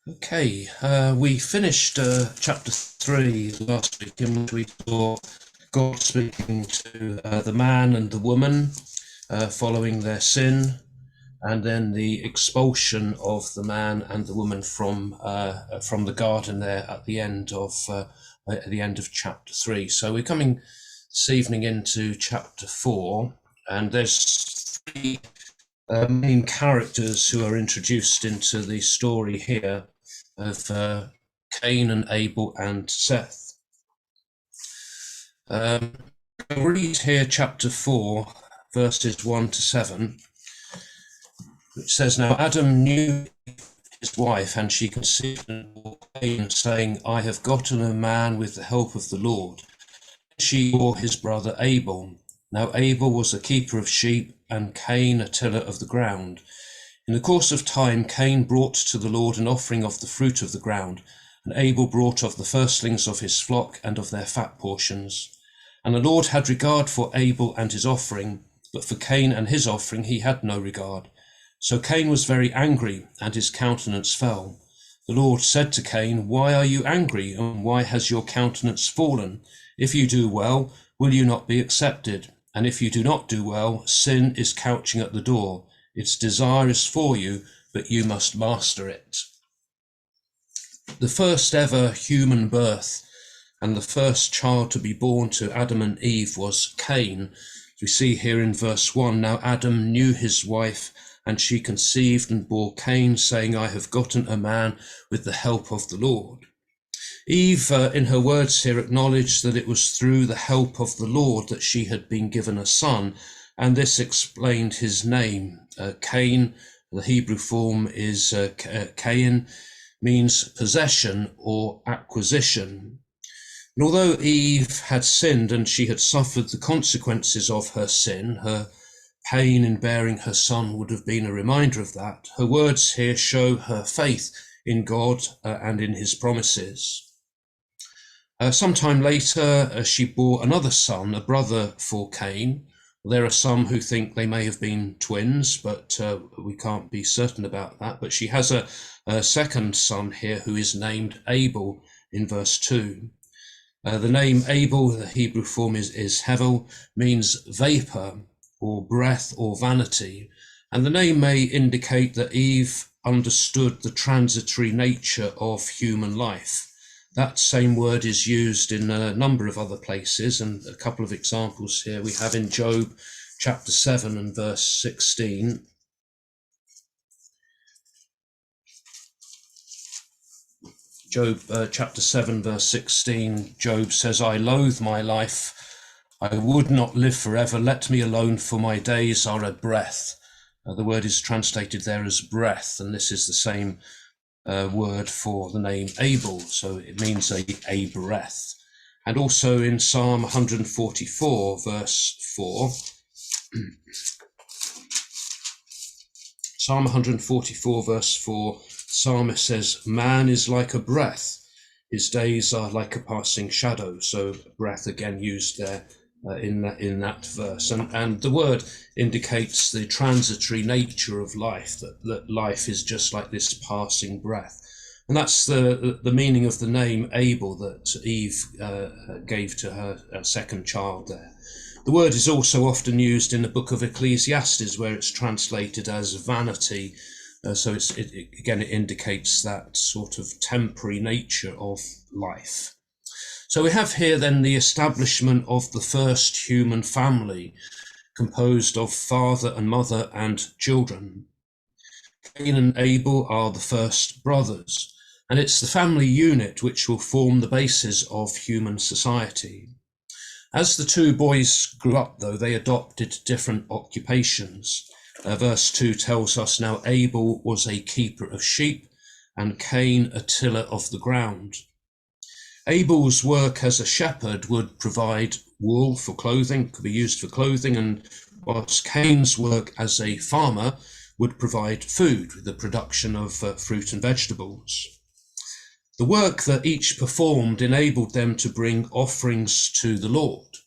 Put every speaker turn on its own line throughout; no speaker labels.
Okay, we finished chapter 3 last week, in which we saw God speaking to the man and the woman following their sin, and then the expulsion of the man and the woman from the garden there at the end of chapter 3. So we're coming this evening into chapter 4, and there's three main characters who are introduced into the story here of Cain and Abel and Seth. I'll read here chapter 4, verses 1 to 7, which says, "Now Adam knew his wife, and she conceived and bore Cain, saying, I have gotten a man with the help of the Lord. She bore his brother Abel. Now Abel was a keeper of sheep, and Cain a tiller of the ground. In the course of time, Cain brought to the Lord an offering of the fruit of the ground, and Abel brought of the firstlings of his flock and of their fat portions. And the Lord had regard for Abel and his offering, but for Cain and his offering he had no regard. So Cain was very angry, and his countenance fell. The Lord said to Cain, Why are you angry, and why has your countenance fallen? If you do well, will you not be accepted? And if you do not do well, sin is couching at the door. Its desire is for you, but you must master it." The first ever human birth and the first child to be born to Adam and Eve was Cain. We see here in verse 1, "Now Adam knew his wife, and she conceived and bore Cain, saying, I have gotten a man with the help of the Lord." Eve, in her words here, acknowledged that it was through the help of the Lord that she had been given a son, and this explained his name. Cain, the Hebrew form is Cain, means possession or acquisition. And although Eve had sinned and she had suffered the consequences of her sin, her pain in bearing her son would have been a reminder of that. Her words here show her faith in God and in his promises. Sometime later, she bore another son, a brother for Cain. There are some who think they may have been twins, but we can't be certain about that. But she has a second son here who is named Abel in verse 2. The name Abel, the Hebrew form is Hevel, means vapor or breath or vanity. And the name may indicate that Eve understood the transitory nature of human life. That same word is used in a number of other places, and a couple of examples here we have in Job chapter 7 and verse 16. Job chapter 7 verse 16, Job says, "I loathe my life. I would not live forever. Let me alone, for my days are a breath." The word is translated there as breath, and this is the same word for the name Abel, so it means a breath. And also in Psalm 144 verse 4, Psalm 144 verse 4, psalmist says, "Man is like a breath, his days are like a passing shadow." So breath again used there in that verse, and the word indicates the transitory nature of life, that life is just like this passing breath. And that's the meaning of the name Abel that Eve gave to her second child there. The word is also often used in the book of Ecclesiastes, where it's translated as vanity. So it indicates that sort of temporary nature of life. So we have here then the establishment of the first human family, composed of father and mother and children. Cain and Abel are the first brothers, and it's the family unit which will form the basis of human society. As the two boys grew up, though, they adopted different occupations. Verse 2 tells us, "Now Abel was a keeper of sheep, and Cain a tiller of the ground." Abel's work as a shepherd would provide wool for clothing, could be used for clothing, and whilst Cain's work as a farmer would provide food with the production of fruit and vegetables. The work that each performed enabled them to bring offerings to the Lord.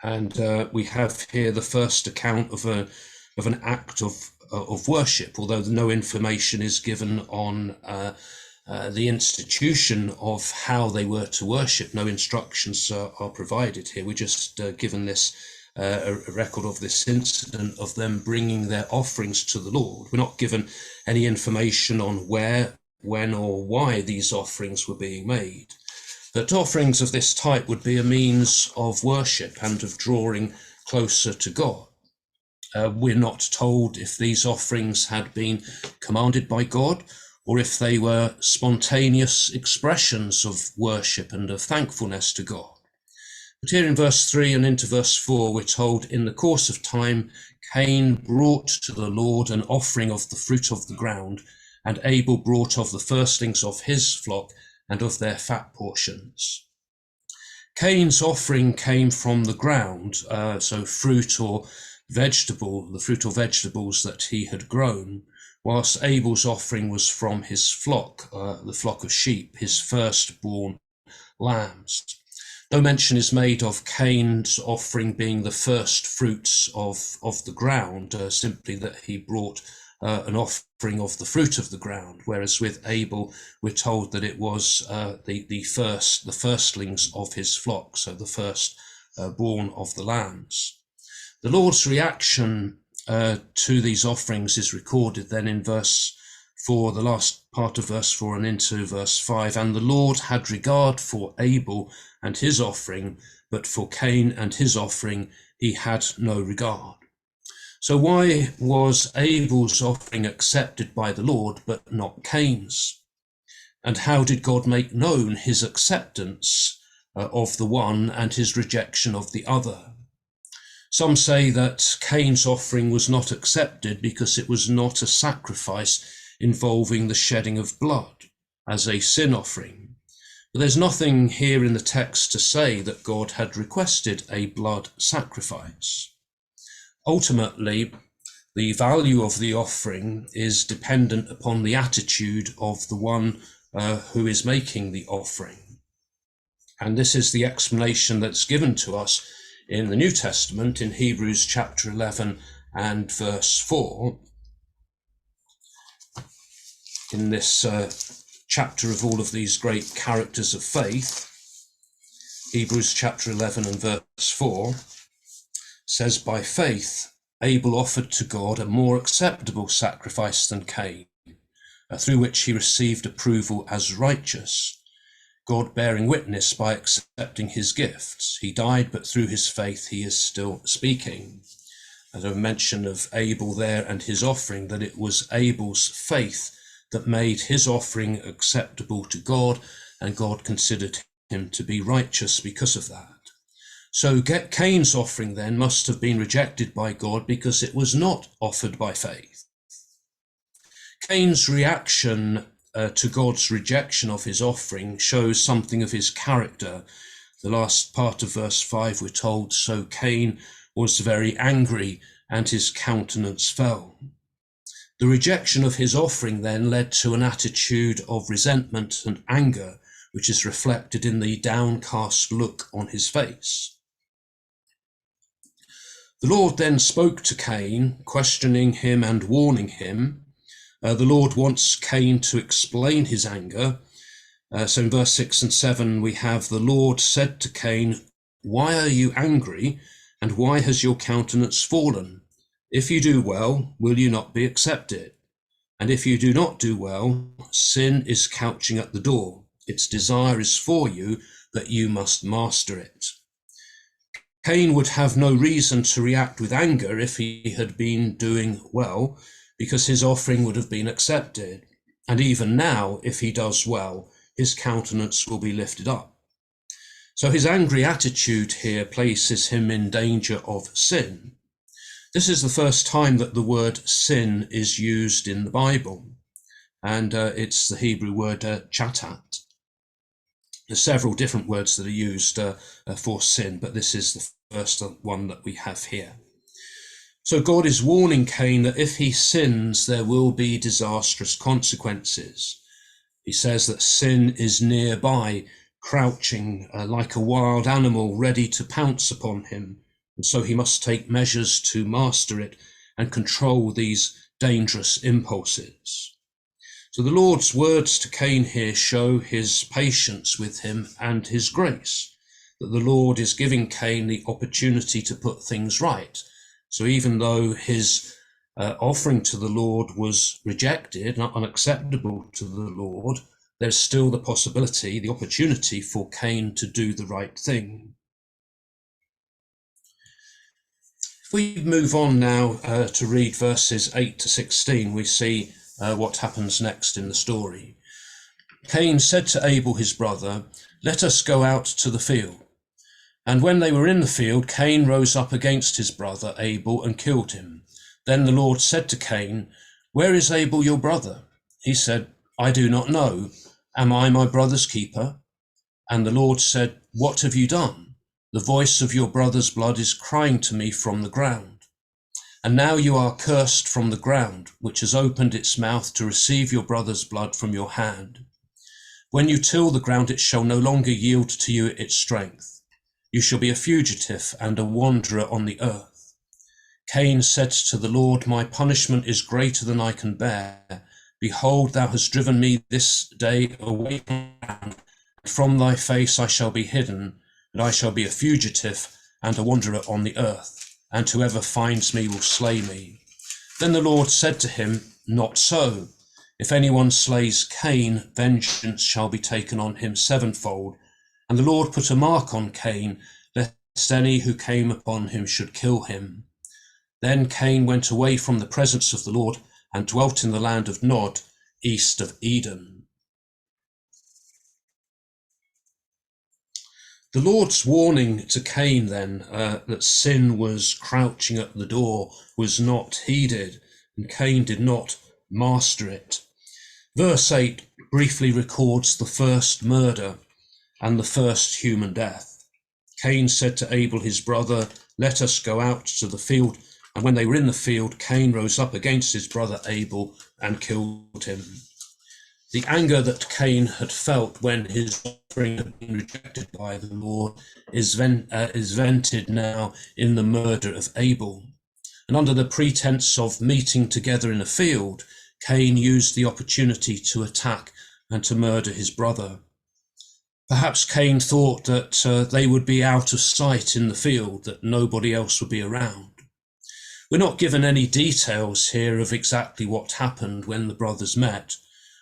And we have here the first account of an act of of worship, although no information is given on the institution of how they were to worship. No instructions are provided here. We're just given this a record of this incident of them bringing their offerings to the Lord. We're not given any information on where, when, or why these offerings were being made. But offerings of this type would be a means of worship and of drawing closer to God. We're not told if these offerings had been commanded by God or if they were spontaneous expressions of worship and of thankfulness to God. But here in verse 3 and into verse 4, we're told, in the course of time, Cain brought to the Lord an offering of the fruit of the ground, and Abel brought of the firstlings of his flock and of their fat portions. Cain's offering came from the ground, so fruit or vegetable, the fruit or vegetables that he had grown, whilst Abel's offering was from his flock, the flock of sheep, his firstborn lambs. No mention is made of Cain's offering being the first fruits of the ground, simply that he brought an offering of the fruit of the ground, whereas with Abel we're told that it was the firstlings of his flock, so the first born of the lambs. The Lord's reaction to these offerings is recorded then in verse 4, the last part of verse 4 and into verse 5. And the Lord had regard for Abel and his offering, but for Cain and his offering he had no regard. So why was Abel's offering accepted by the Lord, but not Cain's? And how did God make known his acceptance of the one and his rejection of the other? Some say that Cain's offering was not accepted because it was not a sacrifice involving the shedding of blood as a sin offering. But there's nothing here in the text to say that God had requested a blood sacrifice. Ultimately, the value of the offering is dependent upon the attitude of the one who is making the offering. And this is the explanation that's given to us in the New Testament in Hebrews chapter 11 and verse 4. In this chapter of all of these great characters of faith, Hebrews chapter 11 and verse 4 says, by faith Abel offered to God a more acceptable sacrifice than Cain, through which he received approval as righteous, God bearing witness by accepting his gifts. He died, but through his faith he is still speaking. As a mention of Abel there and his offering, that it was Abel's faith that made his offering acceptable to God, and God considered him to be righteous because of that. So Cain's offering then must have been rejected by God because it was not offered by faith. Cain's reaction to God's rejection of his offering shows something of his character. The last part of verse 5 we're told, so Cain was very angry and his countenance fell. The rejection of his offering then led to an attitude of resentment and anger, which is reflected in the downcast look on his face. The Lord then spoke to Cain, questioning him and warning him. The Lord wants Cain to explain his anger. So in verse 6 and 7 we have, the Lord said to Cain, why are you angry, and why has your countenance fallen? If you do well, will you not be accepted? And if you do not do well, sin is couching at the door. Its desire is for you, but you must master it. Cain would have no reason to react with anger if he had been doing well, because his offering would have been accepted. And even now, if he does well, his countenance will be lifted up. So his angry attitude here places him in danger of sin. This is the first time that the word sin is used in the Bible, and it's the Hebrew word chatat. There's several different words that are used for sin, but this is the first one that we have here. So God is warning Cain that if he sins, there will be disastrous consequences. He says that sin is nearby, crouching like a wild animal ready to pounce upon him. And so he must take measures to master it and control these dangerous impulses. So the Lord's words to Cain here show his patience with him and his grace, that the Lord is giving Cain the opportunity to put things right. So even though his offering to the Lord was rejected, not unacceptable to the Lord, there's still the possibility, the opportunity for Cain to do the right thing. If we move on now to read verses 8 to 16, we see what happens next in the story. Cain said to Abel his brother, "Let us go out to the field." And when they were in the field, Cain rose up against his brother Abel and killed him. Then the Lord said to Cain, "Where is Abel your brother?" He said, "I do not know. Am I my brother's keeper?" And the Lord said, "What have you done? The voice of your brother's blood is crying to me from the ground. And now you are cursed from the ground, which has opened its mouth to receive your brother's blood from your hand. When you till the ground, it shall no longer yield to you its strength. You shall be a fugitive and a wanderer on the earth." Cain said to the Lord, "My punishment is greater than I can bear. Behold, thou hast driven me this day away from the ground. From thy face I shall be hidden, and I shall be a fugitive and a wanderer on the earth, and whoever finds me will slay me." Then the Lord said to him, "Not so. If anyone slays Cain, vengeance shall be taken on him sevenfold." And the Lord put a mark on Cain, lest any who came upon him should kill him. Then Cain went away from the presence of the Lord and dwelt in the land of Nod, east of Eden. The Lord's warning to Cain then, that sin was crouching at the door, was not heeded, and Cain did not master it. Verse 8 briefly records the first murder and the first human death. Cain said to Abel his brother, "Let us go out to the field." And when they were in the field, Cain rose up against his brother Abel and killed him. The anger that Cain had felt when his offering had been rejected by the Lord is vented now in the murder of Abel. And under the pretense of meeting together in a field, Cain used the opportunity to attack and to murder his brother. Perhaps Cain thought that they would be out of sight in the field, that nobody else would be around. We're not given any details here of exactly what happened when the brothers met,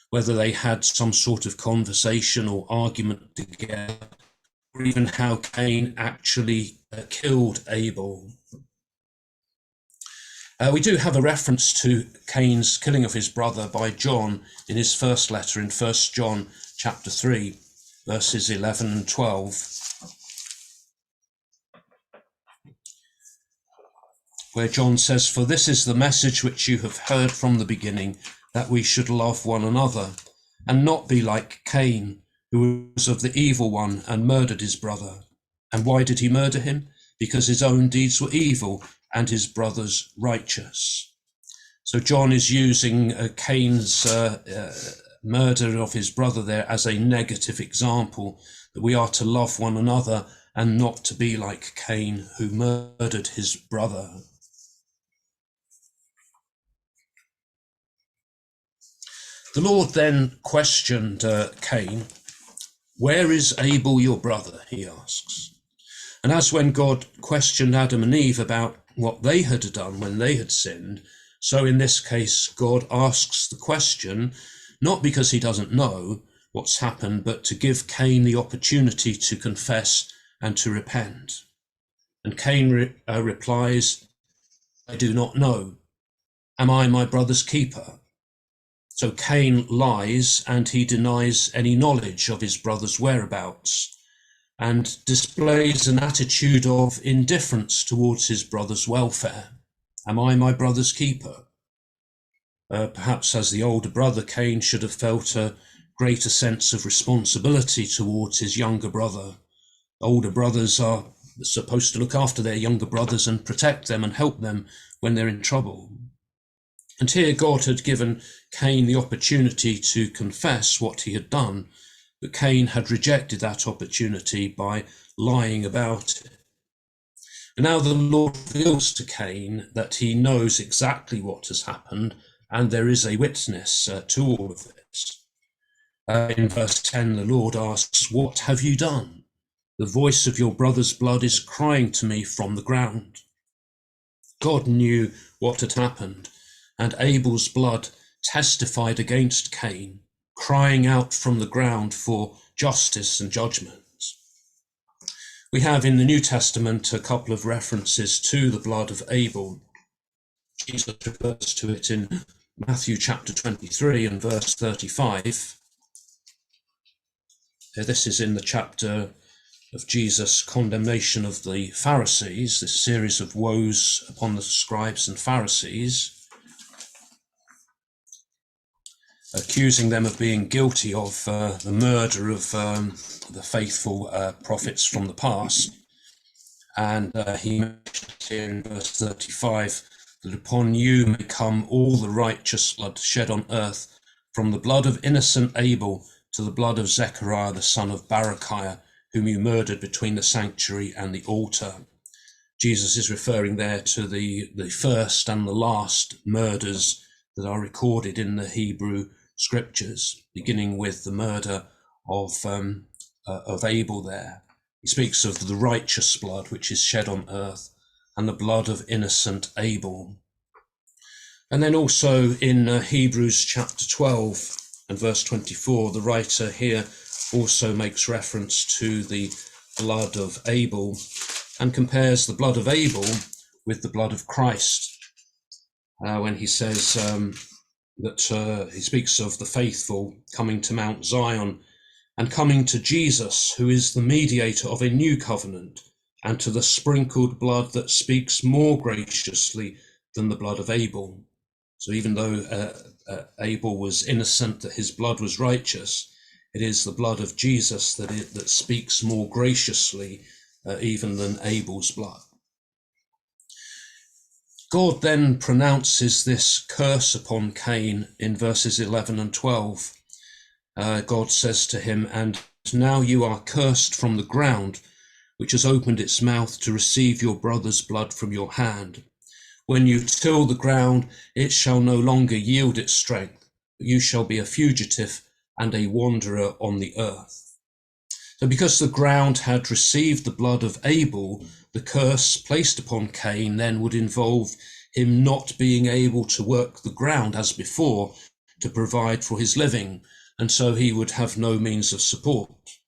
whether they had some sort of conversation or argument together, or even how Cain actually killed Abel. We do have a reference to Cain's killing of his brother by John in his first letter in 1 John chapter 3, verses 11 and 12. Where John says, "For this is the message which you have heard from the beginning, that we should love one another, and not be like Cain, who was of the evil one and murdered his brother." And why did he murder him? Because his own deeds were evil and his brother's righteous. So John is using Cain's murder of his brother there as a negative example, that we are to love one another and not to be like Cain, who murdered his brother. The Lord then questioned Cain. "Where is Abel your brother?" he asks. And as when God questioned Adam and Eve about what they had done when they had sinned, so in this case God asks the question, not because he doesn't know what's happened, but to give Cain the opportunity to confess and to repent. And Cain replies, "I do not know. Am I my brother's keeper?" So Cain lies, and he denies any knowledge of his brother's whereabouts, and displays an attitude of indifference towards his brother's welfare. Am I my brother's keeper? Perhaps as the older brother, Cain should have felt a greater sense of responsibility towards his younger brother. Older brothers are supposed to look after their younger brothers and protect them and help them when they're in trouble. And here God had given Cain the opportunity to confess what he had done, but Cain had rejected that opportunity by lying about it. And now the Lord reveals to Cain that he knows exactly what has happened and there is a witness to all of this. In verse 10, the Lord asks, "What have you done? The voice of your brother's blood is crying to me from the ground." God knew what had happened, and Abel's blood testified against Cain, crying out from the ground for justice and judgment. We have in the New Testament a couple of references to the blood of Abel. Jesus refers to it in Matthew chapter 23 and verse 35. This is in the chapter of Jesus' condemnation of the Pharisees, this series of woes upon the scribes and Pharisees, accusing them of being guilty of the murder of the faithful prophets from the past. And he mentions here in verse 35 that upon you may come all the righteous blood shed on earth, from the blood of innocent Abel to the blood of Zechariah the son of Barachiah, whom you murdered between the sanctuary and the altar. Jesus is referring there to the first and the last murders that are recorded in the Hebrew scriptures, beginning with the murder of Abel there. He speaks of the righteous blood which is shed on earth and the blood of innocent Abel. And then also in Hebrews chapter 12 and verse 24, the writer here also makes reference to the blood of Abel and compares the blood of Abel with the blood of Christ when he says that he speaks of the faithful coming to Mount Zion and coming to Jesus, who is the mediator of a new covenant, and to the sprinkled blood that speaks more graciously than the blood of Abel. So even though Abel was innocent, that his blood was righteous, it is the blood of Jesus that speaks more graciously even than Abel's blood. God then pronounces this curse upon Cain in verses 11 and 12. God says to him, "And now you are cursed from the ground, which has opened its mouth to receive your brother's blood from your hand. When you till the ground, it shall no longer yield its strength, but you shall be a fugitive and a wanderer on the earth." So because the ground had received the blood of Abel, the curse placed upon Cain then would involve him not being able to work the ground as before to provide for his living, and so he would have no means of support.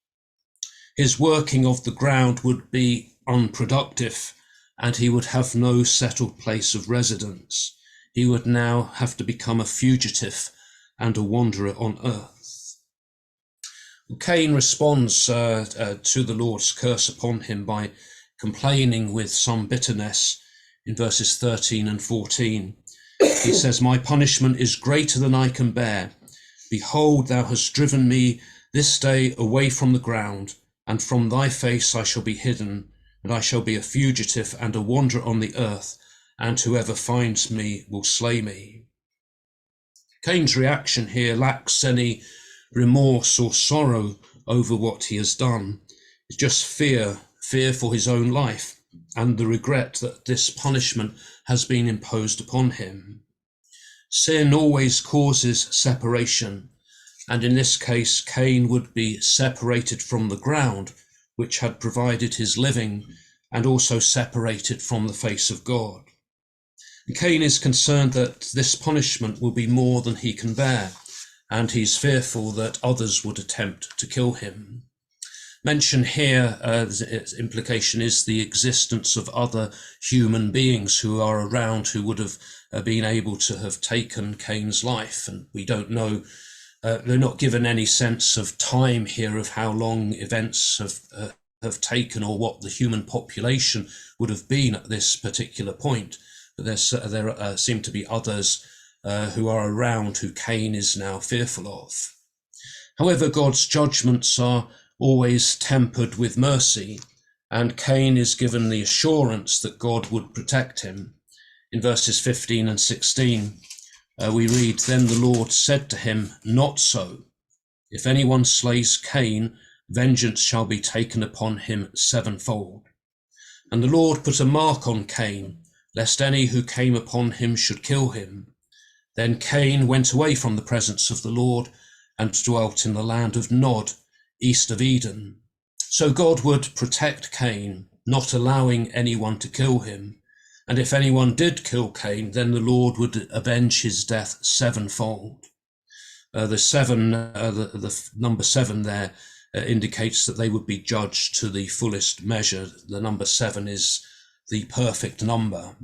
His working of the ground would be unproductive, and he would have no settled place of residence. He would now have to become a fugitive and a wanderer on earth. Cain responds to the Lord's curse upon him by complaining with some bitterness in verses 13 and 14. He says, "My punishment is greater than I can bear. Behold, thou hast driven me this day away from the ground, and from thy face I shall be hidden, and I shall be a fugitive and a wanderer on the earth, and whoever finds me will slay me." Cain's reaction here lacks any remorse or sorrow over what he has done. It's just fear for his own life and the regret that this punishment has been imposed upon him. Sin always causes separation, and in this case Cain would be separated from the ground which had provided his living, and also separated from the face of God. And Cain is concerned that this punishment will be more than he can bear, and he's fearful that others would attempt to kill him. Mention here, its implication is the existence of other human beings who are around who would have been able to have taken Cain's life, and we don't know. They're not given any sense of time here of how long events have taken or what the human population would have been at this particular point. But there seem to be others who are around who Cain is now fearful of. However, God's judgments are always tempered with mercy, and Cain is given the assurance that God would protect him. In verses 15 and 16, we read, "Then the Lord said to him, Not so. If anyone slays Cain, vengeance shall be taken upon him sevenfold. And the Lord put a mark on Cain, lest any who came upon him should kill him. Then Cain went away from the presence of the Lord and dwelt in the land of Nod, east of Eden. So God would protect Cain, not allowing anyone to kill him. And if anyone did kill Cain, then the Lord would avenge his death sevenfold. The number seven there indicates that they would be judged to the fullest measure. The number seven is the perfect number.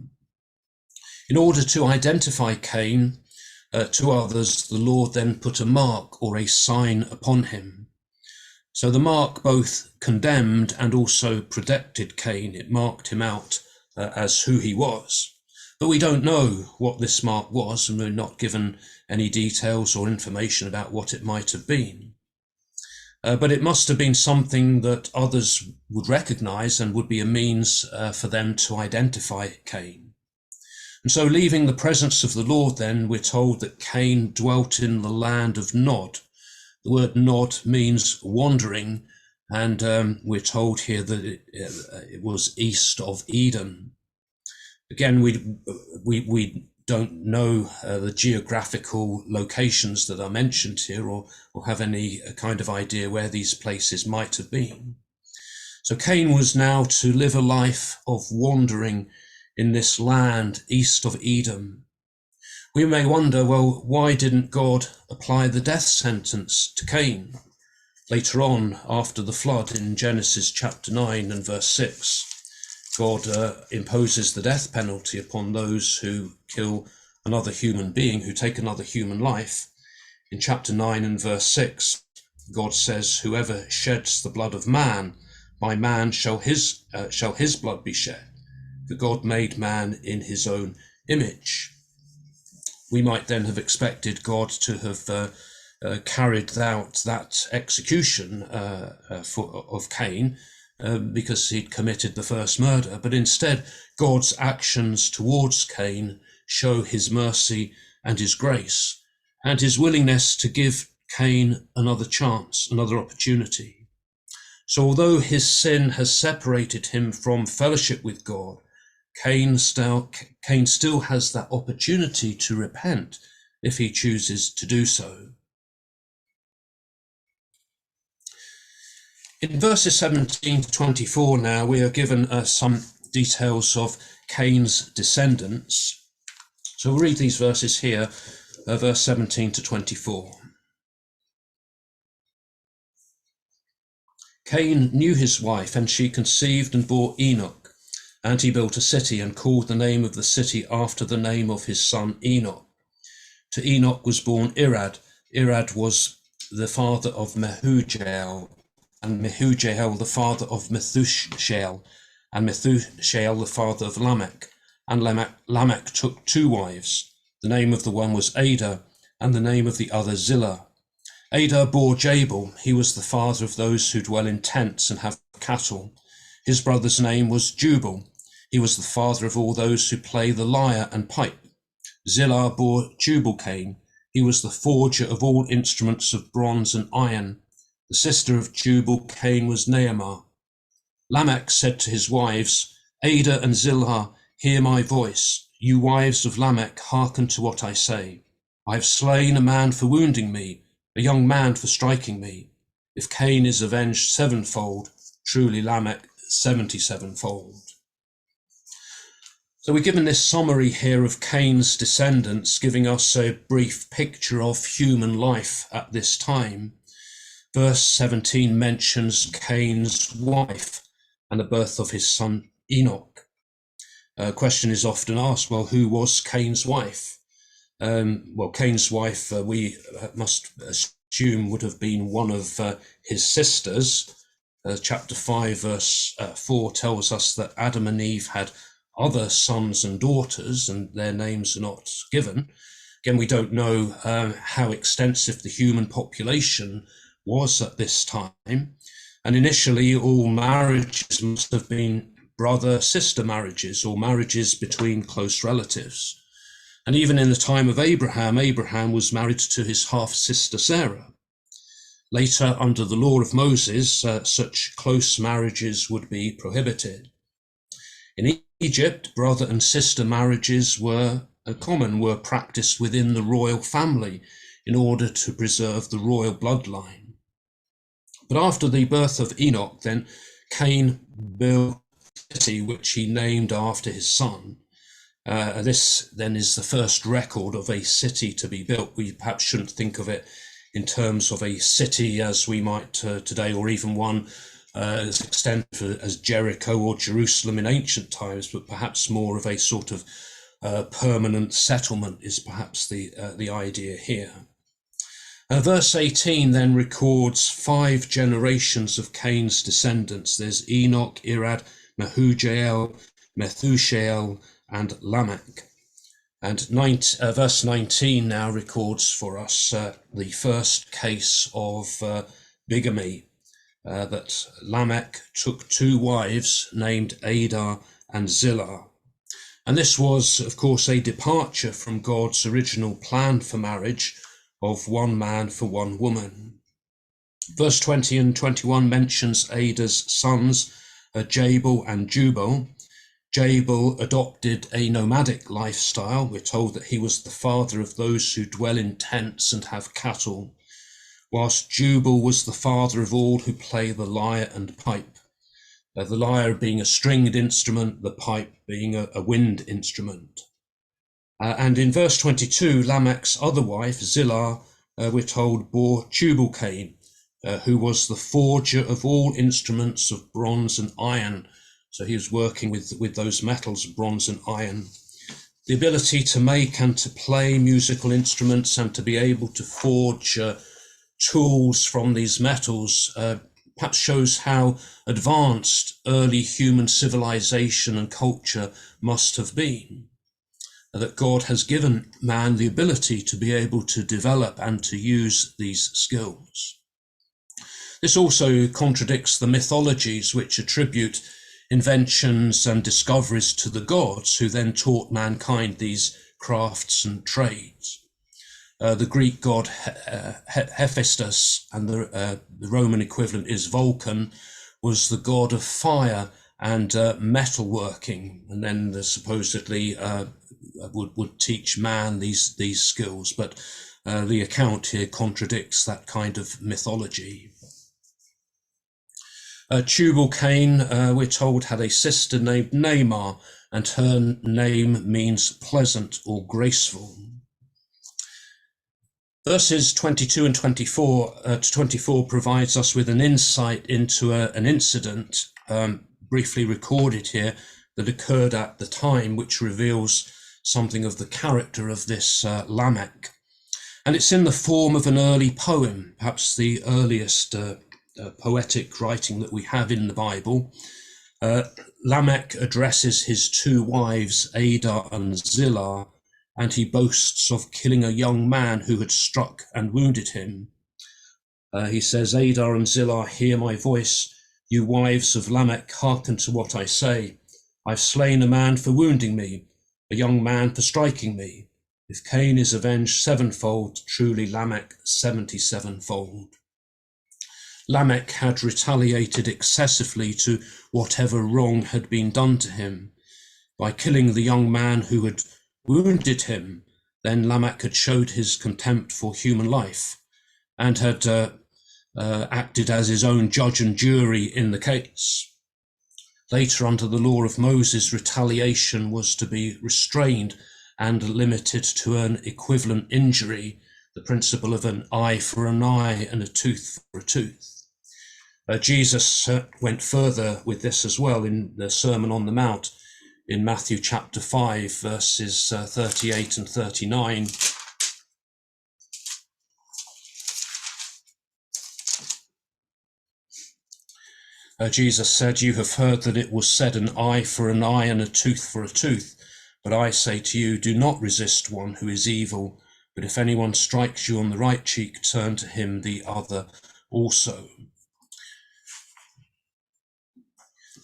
In order to identify Cain to others, the Lord then put a mark or a sign upon him. So the mark both condemned and also protected Cain. It marked him out as who he was. But we don't know what this mark was, and we're not given any details or information about what it might have been. But it must have been something that others would recognize and would be a means for them to identify Cain. And so, leaving the presence of the Lord, then, we're told that Cain dwelt in the land of Nod. The word Nod means wandering, and we're told here that it was east of Eden. Again, we don't know the geographical locations that are mentioned here, or have any kind of idea where these places might have been. So Cain was now to live a life of wandering in this land east of Eden. We may wonder, well, why didn't God apply the death sentence to Cain? Later on, after the flood in Genesis chapter 9 and verse 6, God imposes the death penalty upon those who kill another human being, who take another human life. In chapter 9 and verse 6, God says, whoever sheds the blood of man, by man shall his blood be shed. For God made man in his own image. We might then have expected God to have carried out that execution of Cain because he'd committed the first murder. But instead, God's actions towards Cain show his mercy and his grace, and his willingness to give Cain another chance, another opportunity. So although his sin has separated him from fellowship with God, Cain still has that opportunity to repent if he chooses to do so. In verses 17 to 24 now, we are given some details of Cain's descendants. So we'll read these verses here, verse 17 to 24. Cain knew his wife, and she conceived and bore Enoch. And he built a city and called the name of the city after the name of his son Enoch. To Enoch was born Irad. Irad was the father of Mehujael, and Mehujael the father of Methushael, and Methushael the father of Lamech. And Lamech took two wives. The name of the one was Ada, and the name of the other Zillah. Ada bore Jabal. He was the father of those who dwell in tents and have cattle. His brother's name was Jubal. He was the father of all those who play the lyre and pipe. Zillah bore Jubal-Cain. He was the forger of all instruments of bronze and iron. The sister of Jubal-Cain was Naamah. Lamech said to his wives, Ada and Zillah, hear my voice. You wives of Lamech, hearken to what I say. I have slain a man for wounding me, a young man for striking me. If Cain is avenged sevenfold, truly Lamech 77-fold. So we're given this summary here of Cain's descendants, giving us a brief picture of human life at this time. Verse 17 mentions Cain's wife and the birth of his son Enoch. A question is often asked, well, who was Cain's wife? Well, Cain's wife, we must assume, would have been one of his sisters. Chapter 5, verse 4 tells us that Adam and Eve had other sons and daughters, and their names are not given. Again, we don't know how extensive the human population was at this time. And initially, all marriages must have been brother-sister marriages, or marriages between close relatives. And even in the time of Abraham, Abraham was married to his half-sister Sarah. Later, under the law of Moses, such close marriages would be prohibited. In Egypt, brother and sister marriages were common were practiced within the royal family in order to preserve the royal bloodline. But after the birth of Enoch, then Cain built a city which he named after his son. This then is the first record of a city to be built. We perhaps shouldn't think of it in terms of a city as we might today, or even one as extensive as Jericho or Jerusalem in ancient times, but perhaps more of a sort of permanent settlement is perhaps the idea here. Verse 18 then records 5 generations of Cain's descendants. There's Enoch, Irad, Mehujael, Methushael, and Lamech. And verse 19 now records for us the first case of bigamy, that Lamech took 2 wives named Adah and Zillah. And this was, of course, a departure from God's original plan for marriage of 1 man for 1 woman. Verse 20 and 21 mentions Adah's sons, Jabal and Jubal. Jabal adopted a nomadic lifestyle. We're told that he was the father of those who dwell in tents and have cattle, whilst Jubal was the father of all who play the lyre and pipe. The lyre being a stringed instrument, the pipe being a wind instrument. And in verse 22, Lamech's other wife, Zillah, we're told, bore Tubal-Cain, who was the forger of all instruments of bronze and iron. So he was working with those metals, bronze and iron. The ability to make and to play musical instruments and to be able to forge tools from these metals perhaps shows how advanced early human civilization and culture must have been. That God has given man the ability to be able to develop and to use these skills. This also contradicts the mythologies which attribute inventions and discoveries to the gods, who then taught mankind these crafts and trades. The Greek god Hephaestus, and the Roman equivalent is Vulcan, was the god of fire and metalworking, and then supposedly would teach man these skills. But the account here contradicts that kind of mythology. Tubal-Cain, we're told, had a sister named Naamah, and her name means pleasant or graceful. Verses 22 and 24 to 24 provides us with an insight into an incident briefly recorded here that occurred at the time, which reveals something of the character of this Lamech. And it's in the form of an early poem, perhaps the earliest poetic writing that we have in the Bible. Lamech addresses his 2 wives, Adah and Zillah, and he boasts of killing a young man who had struck and wounded him. He says, Adah and Zillah, hear my voice. You wives of Lamech, hearken to what I say. I've slain a man for wounding me, a young man for striking me. If Cain is avenged 7-fold, truly Lamech 77-fold. Lamech had retaliated excessively to whatever wrong had been done to him. By killing the young man who had wounded him, then Lamech had showed his contempt for human life and had acted as his own judge and jury in the case. Later, under the law of Moses, retaliation was to be restrained and limited to an equivalent injury, the principle of an eye for an eye and a tooth for a tooth. Jesus went further with this as well in the Sermon on the Mount in Matthew chapter 5, verses 38 and 39. Jesus said, you have heard that it was said, an eye for an eye and a tooth for a tooth. But I say to you, do not resist one who is evil. But if anyone strikes you on the right cheek, turn to him the other also.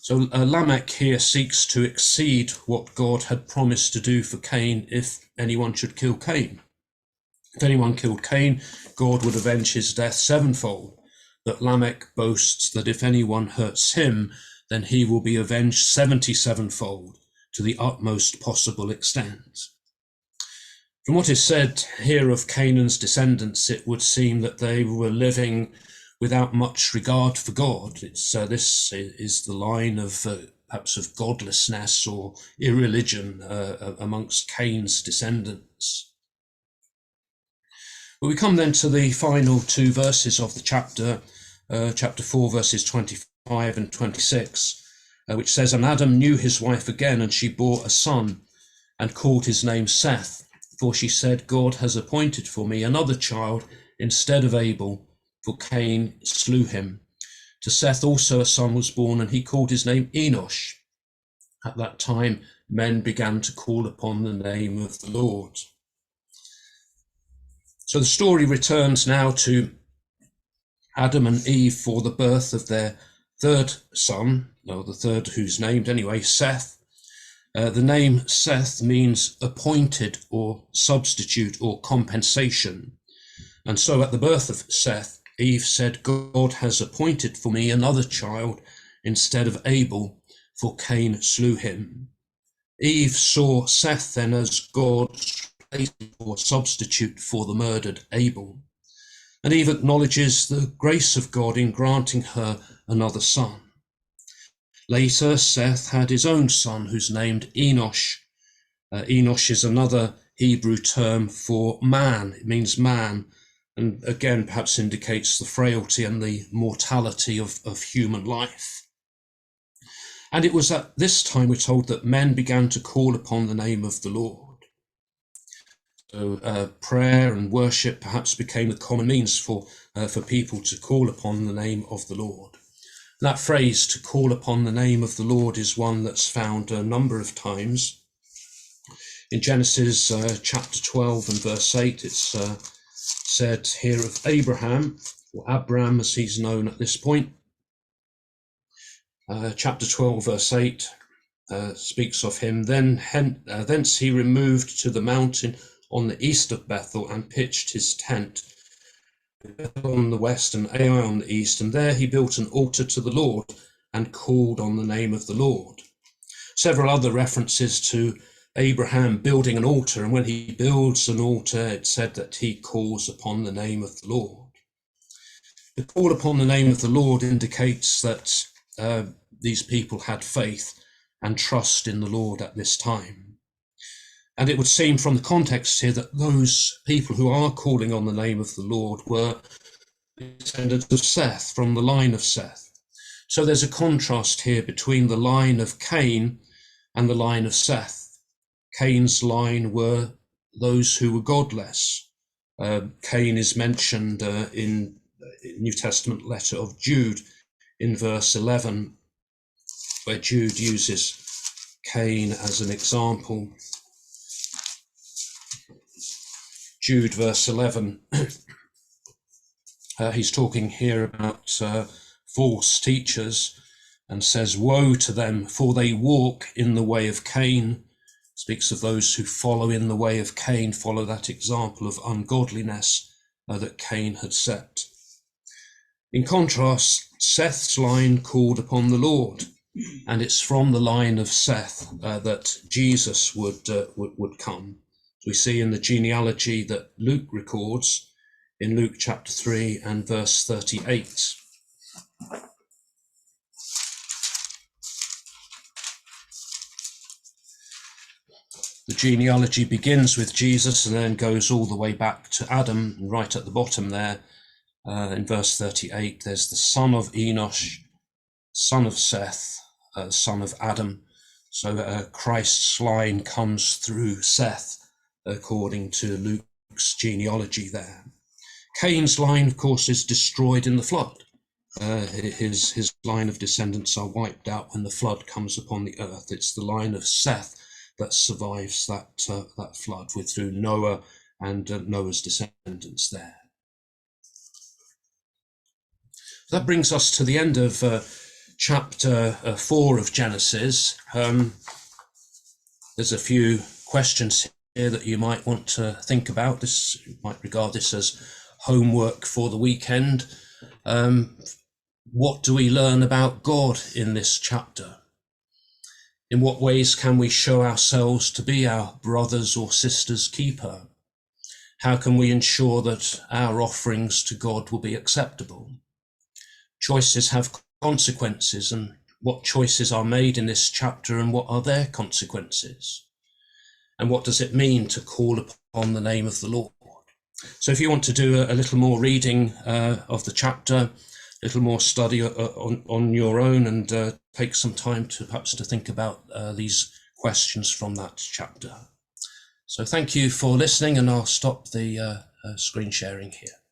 So Lamech here seeks to exceed what God had promised to do for Cain if anyone should kill Cain. If anyone killed Cain, God would avenge his death 7-fold. But Lamech boasts that if anyone hurts him, then he will be avenged 77-fold to the utmost possible extent. From what is said here of Canaan's descendants, it would seem that they were living without much regard for God. This is the line of perhaps of godlessness or irreligion amongst Cain's descendants. But we come then to the final two verses of the chapter 4, verses 25 and 26, which says, "And Adam knew his wife again, and she bore a son, and called his name Seth. For she said, God has appointed for me another child instead of Abel, for Cain slew him. To Seth also a son was born, and he called his name Enosh. At that time, men began to call upon the name of the Lord." So the story returns now to Adam and Eve for the birth of their third son, or the third who's named anyway, Seth. The name Seth means appointed or substitute or compensation. And so at the birth of Seth, Eve said, God has appointed for me another child instead of Abel, for Cain slew him. Eve saw Seth then as God's replacement or substitute for the murdered Abel. And Eve acknowledges the grace of God in granting her another son. Later, Seth had his own son, who's named Enosh. Enosh is another Hebrew term for man. It means man, and again perhaps indicates the frailty and the mortality of human life. And it was at this time, we're told, that men began to call upon the name of the Lord. So prayer and worship perhaps became the common means for people to call upon the name of the Lord. That phrase, to call upon the name of the Lord, is one that's found a number of times. In Genesis chapter 12 and verse 8, it's said here of Abraham, or Abram as he's known at this point. Chapter 12 verse 8 speaks of him. Thence he removed to the mountain on the east of Bethel and pitched his tent on the west and Ai on the east, and there he built an altar to the Lord and called on the name of the Lord. Several other references to Abraham building an altar, and when he builds an altar, it's said that he calls upon the name of the Lord. The call upon the name of the Lord indicates that these people had faith and trust in the Lord at this time. And it would seem from the context here that those people who are calling on the name of the Lord were descendants of Seth, from the line of Seth. So there's a contrast here between the line of Cain and the line of Seth. Cain's line were those who were godless. Cain is mentioned in the New Testament letter of Jude in verse 11, where Jude uses Cain as an example. Jude verse 11, he's talking here about false teachers and says, "Woe to them, for they walk in the way of Cain." Speaks of those who follow in the way of Cain, follow that example of ungodliness that Cain had set. In contrast, Seth's line called upon the Lord, and it's from the line of Seth that Jesus would come. We see in the genealogy that Luke records in Luke chapter 3 and verse 38. The genealogy begins with Jesus and then goes all the way back to Adam. Right at the bottom there, in verse 38, there's the son of Enosh, son of Seth, son of Adam. So Christ's line comes through Seth, according to Luke's genealogy there. Cain's line, of course, is destroyed in the flood. His line of descendants are wiped out when the flood comes upon the earth. It's the line of Seth that survives that flood through Noah and Noah's descendants there. That brings us to the end of chapter 4 of Genesis. There's a few questions here that you might want to think about. You might regard this as homework for the weekend. What do we learn about God in this chapter? In what ways can we show ourselves to be our brother's or sister's keeper? How can we ensure that our offerings to God will be acceptable? Choices have consequences, and what choices are made in this chapter, and what are their consequences? And what does it mean to call upon the name of the Lord? So if you want to do a little more reading of the chapter, a little more study on your own, and take some time to perhaps to think about these questions from that chapter. So thank you for listening, and I'll stop the screen sharing here.